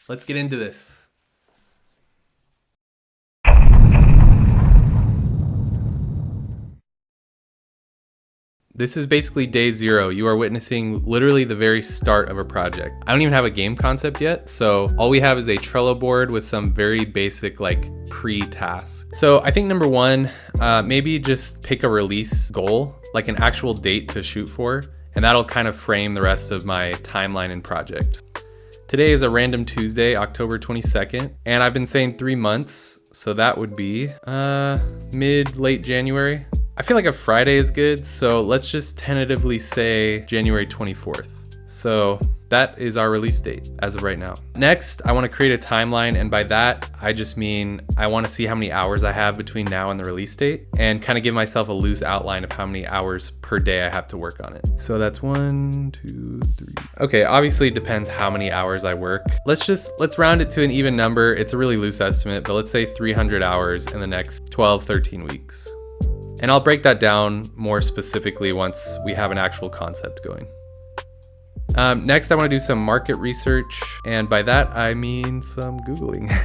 let's get into this. This is basically day 0. You are witnessing literally the very start of a project. I don't even have a game concept yet, so all we have is a Trello board with some very basic pre-tasks. So I think number 1, maybe just pick a release goal, like an actual date to shoot for, and that'll kind of frame the rest of my timeline and project. Today is a random Tuesday, October 22nd, and I've been saying 3 months, so that would be late January. I feel like a Friday is good, so let's just tentatively say January 24th. So that is our release date as of right now. Next, I want to create a timeline, and by that, I just mean I want to see how many hours I have between now and the release date, and kind of give myself a loose outline of how many hours per day I have to work on it. So that's 1, 2, 3. Okay, obviously it depends how many hours I work. Let's round it to an even number. It's a really loose estimate, but let's say 300 hours in the next 12, 13 weeks. And I'll break that down more specifically once we have an actual concept going. Next, I want to do some market research, and by that I mean some Googling.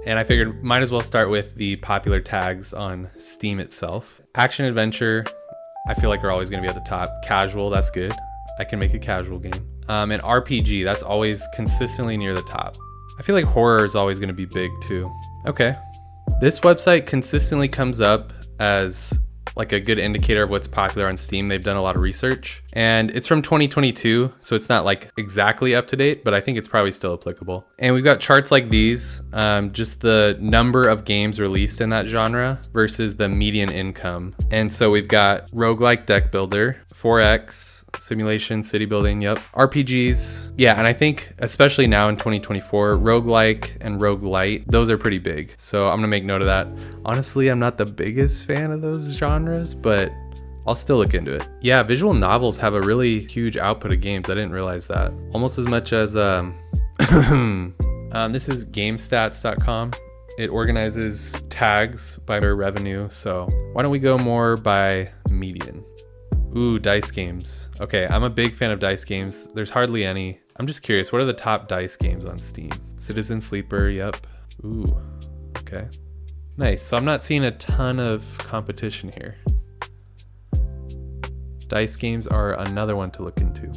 And I figured might as well start with the popular tags on Steam itself. Action adventure, I feel like are always going to be at the top. Casual, that's good. I can make a casual game. And RPG, that's always consistently near the top. I feel like horror is always going to be big too. Okay. This website consistently comes up as like a good indicator of what's popular on Steam. They've done a lot of research, and it's from 2022, so it's not like exactly up to date, but I think it's probably still applicable. And we've got charts like these, just the number of games released in that genre versus the median income. And so we've got roguelike deck builder, 4X, simulation, city building, yep. RPGs, yeah, and I think especially now in 2024, roguelike and roguelite, those are pretty big. So I'm gonna make note of that. Honestly, I'm not the biggest fan of those genres, but I'll still look into it. Yeah, visual novels have a really huge output of games. I didn't realize that. Almost as much as, this is GameStats.com. It organizes tags by their revenue. So why don't we go more by median? Ooh, dice games. Okay, I'm a big fan of dice games. There's hardly any. I'm just curious, what are the top dice games on Steam? Citizen Sleeper, yep. Ooh, okay. Nice, so I'm not seeing a ton of competition here. Dice games are another one to look into.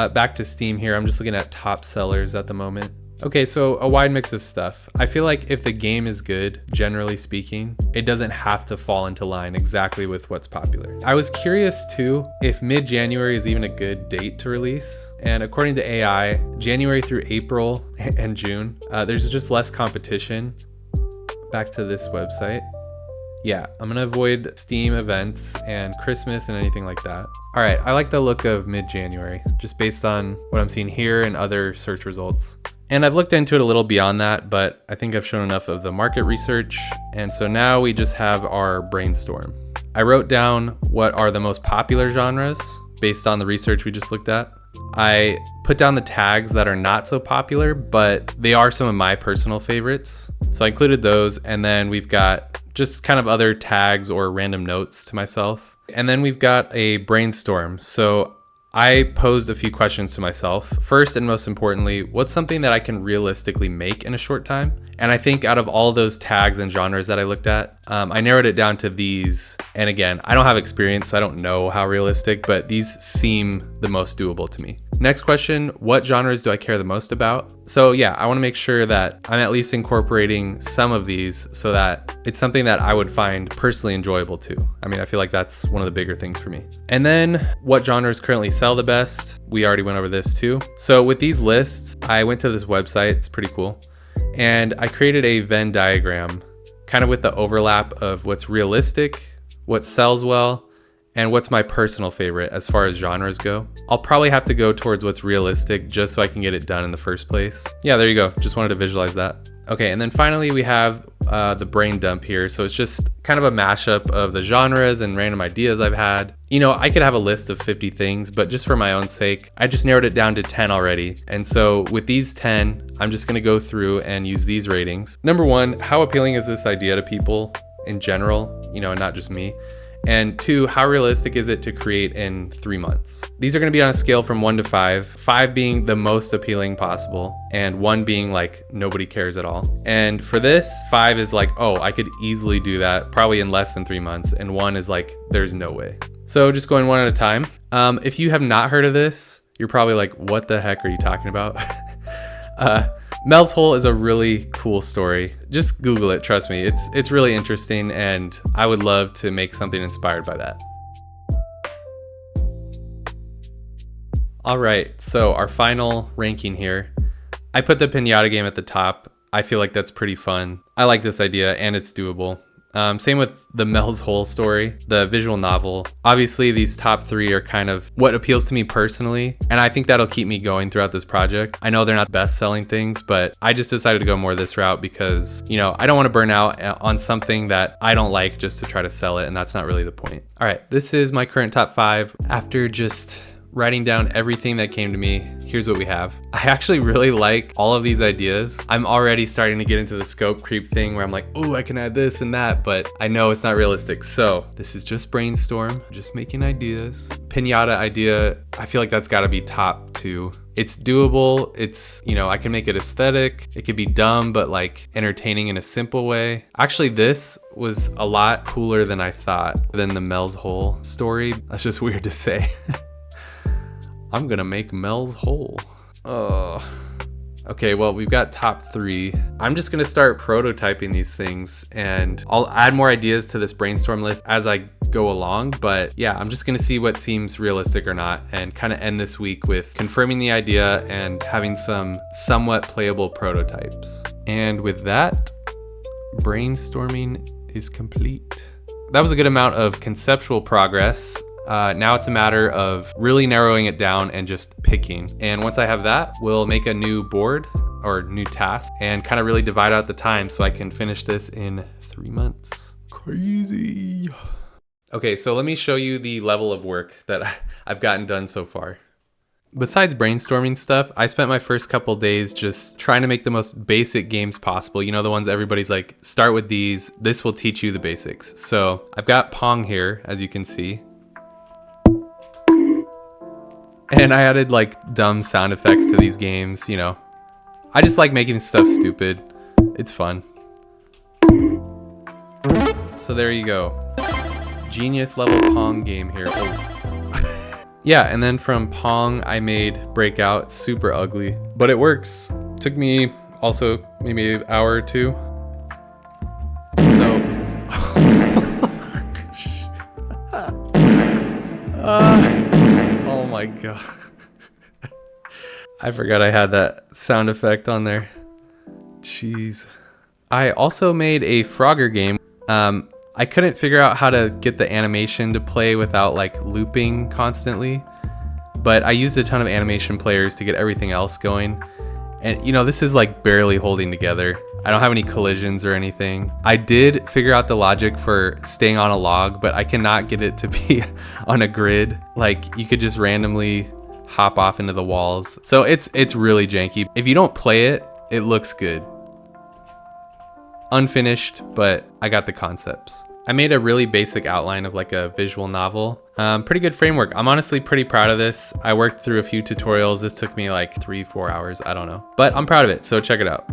Back to Steam here, I'm just looking at top sellers at the moment. Okay, so a wide mix of stuff. I feel like if the game is good, generally speaking, it doesn't have to fall into line exactly with what's popular. I was curious too if mid-January is even a good date to release. And according to AI, January through April and June, there's just less competition. Back to this website. Yeah, I'm gonna avoid Steam events and Christmas and anything like that. All right, I like the look of mid-January, just based on what I'm seeing here and other search results. And I've looked into it a little beyond that, but I think I've shown enough of the market research. And so now we just have our brainstorm. I wrote down what are the most popular genres based on the research we just looked at. I put down the tags that are not so popular, but they are some of my personal favorites. So I included those, and then we've got just kind of other tags or random notes to myself. And then we've got a brainstorm. So I posed a few questions to myself. First and most importantly, what's something that I can realistically make in a short time? And I think out of all those tags and genres that I looked at, I narrowed it down to these. And again, I don't have experience, so I don't know how realistic, but these seem the most doable to me. Next question, what genres do I care the most about? So yeah, I want to make sure that I'm at least incorporating some of these so that it's something that I would find personally enjoyable too. I mean, I feel like that's one of the bigger things for me. And then what genres currently sell the best? We already went over this too. So with these lists, I went to this website, it's pretty cool. And I created a Venn diagram kind of with the overlap of what's realistic, what sells well, and what's my personal favorite as far as genres go. I'll probably have to go towards what's realistic just so I can get it done in the first place. Yeah, there you go. Just wanted to visualize that. Okay, and then finally we have the brain dump here. So it's just kind of a mashup of the genres and random ideas I've had. You know, I could have a list of 50 things, but just for my own sake, I just narrowed it down to 10 already. And so with these 10, I'm just gonna go through and use these ratings. Number one, how appealing is this idea to people in general, you know, and not just me? And 2, how realistic is it to create in 3 months? These are going to be on a scale from 1 to 5, 5 being the most appealing possible, and 1 being like nobody cares at all. And for this, 5 is like, oh, I could easily do that probably in less than 3 months, and 1 is like, there's no way. So just going one at a time. If you have not heard of this, you're probably like, what the heck are you talking about? Mel's Hole is a really cool story. Just Google it, trust me. It's really interesting, and I would love to make something inspired by that. All right, so our final ranking here. I put the pinata game at the top. I feel like that's pretty fun. I like this idea, and it's doable. Same with the Mel's Hole story, the visual novel. Obviously, these top 3 are kind of what appeals to me personally, and I think that'll keep me going throughout this project. I know they're not best-selling things, but I just decided to go more this route because, you know, I don't want to burn out on something that I don't like just to try to sell it, and that's not really the point. All right, this is my current top 5. After just writing down everything that came to me, here's what we have. I actually really like all of these ideas. I'm already starting to get into the scope creep thing where I'm like, oh, I can add this and that, but I know it's not realistic. So this is just brainstorm, just making ideas. Pinata idea, I feel like that's gotta be top 2. It's doable. It's, you know, I can make it aesthetic. It could be dumb, but like entertaining in a simple way. Actually, this was a lot cooler than I thought than the Mel's Hole story. That's just weird to say. I'm gonna make Mel's Hole. Oh. Okay, well, we've got top 3. I'm just gonna start prototyping these things, and I'll add more ideas to this brainstorm list as I go along. But yeah, I'm just gonna see what seems realistic or not, and kind of end this week with confirming the idea and having some somewhat playable prototypes. And with that, brainstorming is complete. That was a good amount of conceptual progress. Now it's a matter of really narrowing it down and just picking. And once I have that, we'll make a new board or new task and kind of really divide out the time so I can finish this in 3 months. Crazy. Okay, so let me show you the level of work that I've gotten done so far. Besides brainstorming stuff, I spent my first couple days just trying to make the most basic games possible. You know, the ones everybody's like, start with these. This will teach you the basics. So I've got Pong here, as you can see. And I added like dumb sound effects to these games, you know. I just like making stuff stupid. It's fun. So there you go. Genius level Pong game here. Oh. Yeah, and then from Pong I made Breakout. Super ugly, but it works. Took me also maybe an hour or 2. So oh my god. I forgot I had that sound effect on there. Jeez. I also made a Frogger game. I couldn't figure out how to get the animation to play without like looping constantly, but I used a ton of animation players to get everything else going. And you know, this is like barely holding together. I don't have any collisions or anything. I did figure out the logic for staying on a log, but I cannot get it to be on a grid. Like you could just randomly hop off into the walls. So it's really janky. If you don't play it, it looks good. Unfinished, but I got the concepts. I made a really basic outline of like a visual novel. Pretty good framework. I'm honestly pretty proud of this. I worked through a few tutorials. This took me like 3-4 hours. I don't know, but I'm proud of it. So check it out.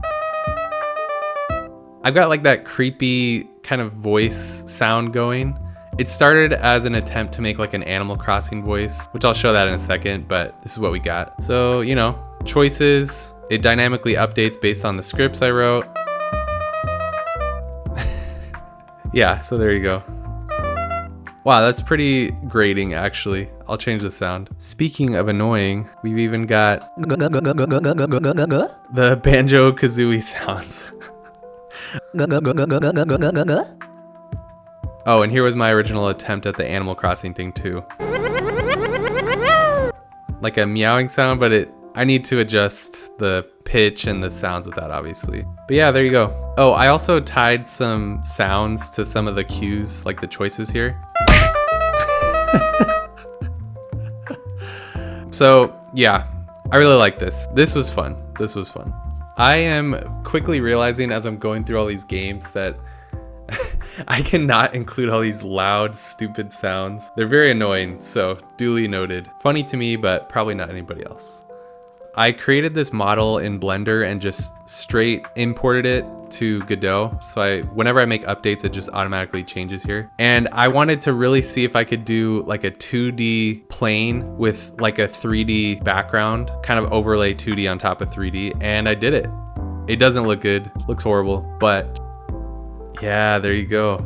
I've got like that creepy kind of voice sound going. It started as an attempt to make like an Animal Crossing voice, which I'll show that in a second, but this is what we got. So, you know, choices, it dynamically updates based on the scripts I wrote. Yeah, so there you go. Wow, that's pretty grating actually. I'll change the sound. Speaking of annoying, we've even got the Banjo-Kazooie sounds. Oh, and here was my original attempt at the Animal Crossing thing too. Like a meowing sound, but I need to adjust the pitch and the sounds with that obviously. But yeah, there you go. Oh, I also tied some sounds to some of the cues, like the choices here. So yeah, I really like this. This was fun. This was fun. I am quickly realizing as I'm going through all these games that I cannot include all these loud, stupid sounds. They're very annoying, so duly noted. Funny to me, but probably not anybody else. I created this model in Blender and just straight imported it to Godot. So whenever I make updates, it just automatically changes here. And I wanted to really see if I could do like a 2D plane with like a 3D background, kind of overlay 2D on top of 3D. And I did it. It doesn't look good, looks horrible, but yeah, there you go.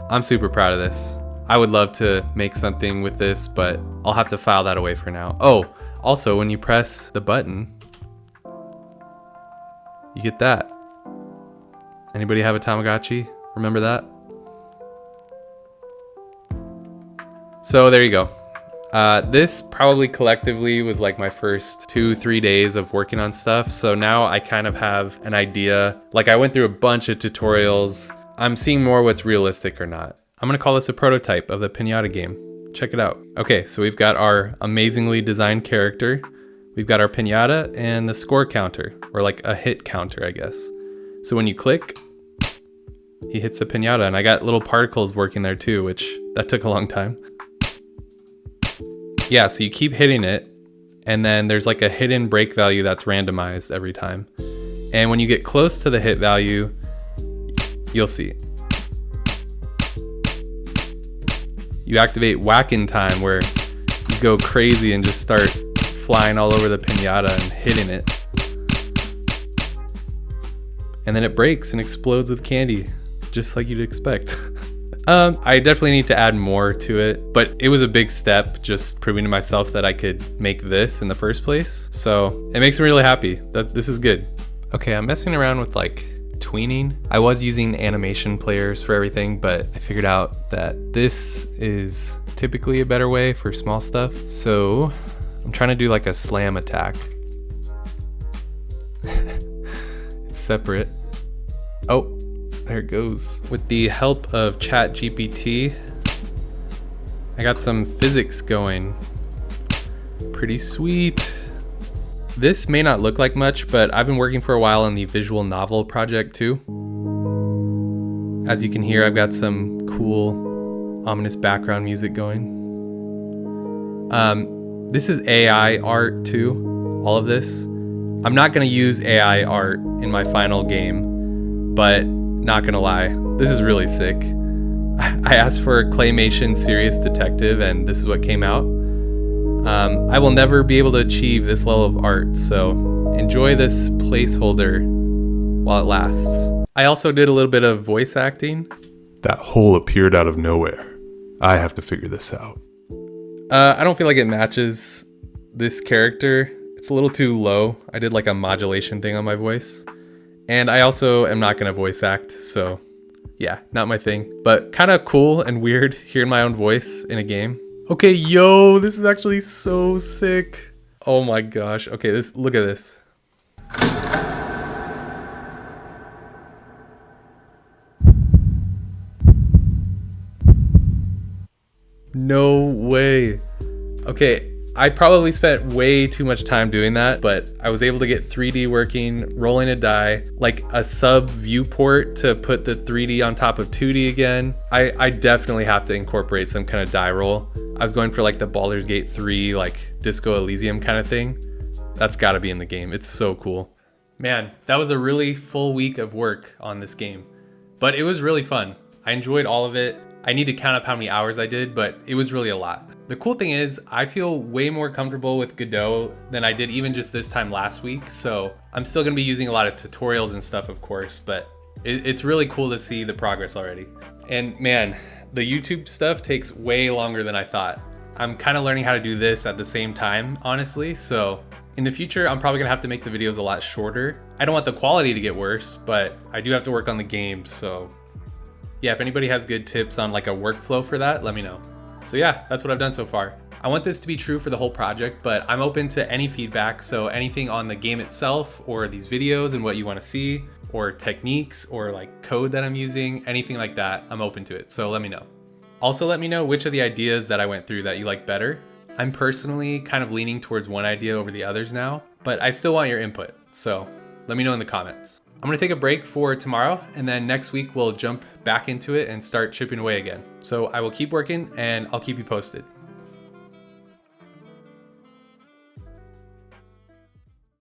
I'm super proud of this. I would love to make something with this, but I'll have to file that away for now. Oh, also when you press the button, you get that. Anybody have a Tamagotchi? Remember that? So there you go. This probably collectively was like my first 2-3 days of working on stuff. So now I kind of have an idea. Like I went through a bunch of tutorials. I'm seeing more what's realistic or not. I'm gonna call this a prototype of the Pinata game. Check it out. Okay, so we've got our amazingly designed character. We've got our Pinata and the score counter, or like a hit counter, I guess. So when you click, he hits the Pinata, and I got little particles working there too, which that took a long time. Yeah, so you keep hitting it, and then there's like a hidden break value that's randomized every time. And when you get close to the hit value, you'll see. You activate whack-in time where you go crazy and just start flying all over the pinata and hitting it. And then it breaks and explodes with candy, just like you'd expect. I definitely need to add more to it, but it was a big step just proving to myself that I could make this in the first place. So it makes me really happy that this is good. Okay, I'm messing around with like tweening. I was using animation players for everything, but I figured out that this is typically a better way for small stuff. So I'm trying to do like a slam attack. It's separate. Oh, there it goes. With the help of ChatGPT, I got some physics going. Pretty sweet. This may not look like much, but I've been working for a while on the visual novel project too. As you can hear, I've got some cool, ominous background music going. This is AI art too, all of this. I'm not gonna use AI art in my final game, but not gonna lie, this is really sick. I asked for a claymation serious detective and this is what came out. I will never be able to achieve this level of art, so enjoy this placeholder while it lasts. I also did a little bit of voice acting. That hole appeared out of nowhere. I have to figure this out. I don't feel like it matches this character. It's a little too low. I did like a modulation thing on my voice. And I also am not gonna voice act, so yeah, not my thing. But kind of cool and weird hearing my own voice in a game. Okay, yo, this is actually so sick. Oh my gosh. Okay, look at this. No way. Okay, I probably spent way too much time doing that, but I was able to get 3D working, rolling a die, like a sub viewport to put the 3D on top of 2D again. I definitely have to incorporate some kind of die roll. I was going for like the Baldur's Gate 3, like Disco Elysium kind of thing. That's gotta be in the game. It's so cool. Man, that was a really full week of work on this game, but it was really fun. I enjoyed all of it. I need to count up how many hours I did, but it was really a lot. The cool thing is I feel way more comfortable with Godot than I did even just this time last week. So I'm still gonna be using a lot of tutorials and stuff, of course, but it's really cool to see the progress already. And man, the YouTube stuff takes way longer than I thought. I'm kind of learning how to do this at the same time, honestly. So in the future, I'm probably gonna have to make the videos a lot shorter. I don't want the quality to get worse, but I do have to work on the game. So yeah, if anybody has good tips on like a workflow for that, let me know. So yeah, that's what I've done so far. I want this to be true for the whole project, but I'm open to any feedback. So anything on the game itself or these videos and what you want to see, or techniques or like code that I'm using, anything like that, I'm open to it. So let me know. Also let me know which of the ideas that I went through that you like better. I'm personally kind of leaning towards one idea over the others now, but I still want your input. So let me know in the comments. I'm gonna take a break for tomorrow, and then next week we'll jump back into it and start chipping away again. So I will keep working and I'll keep you posted.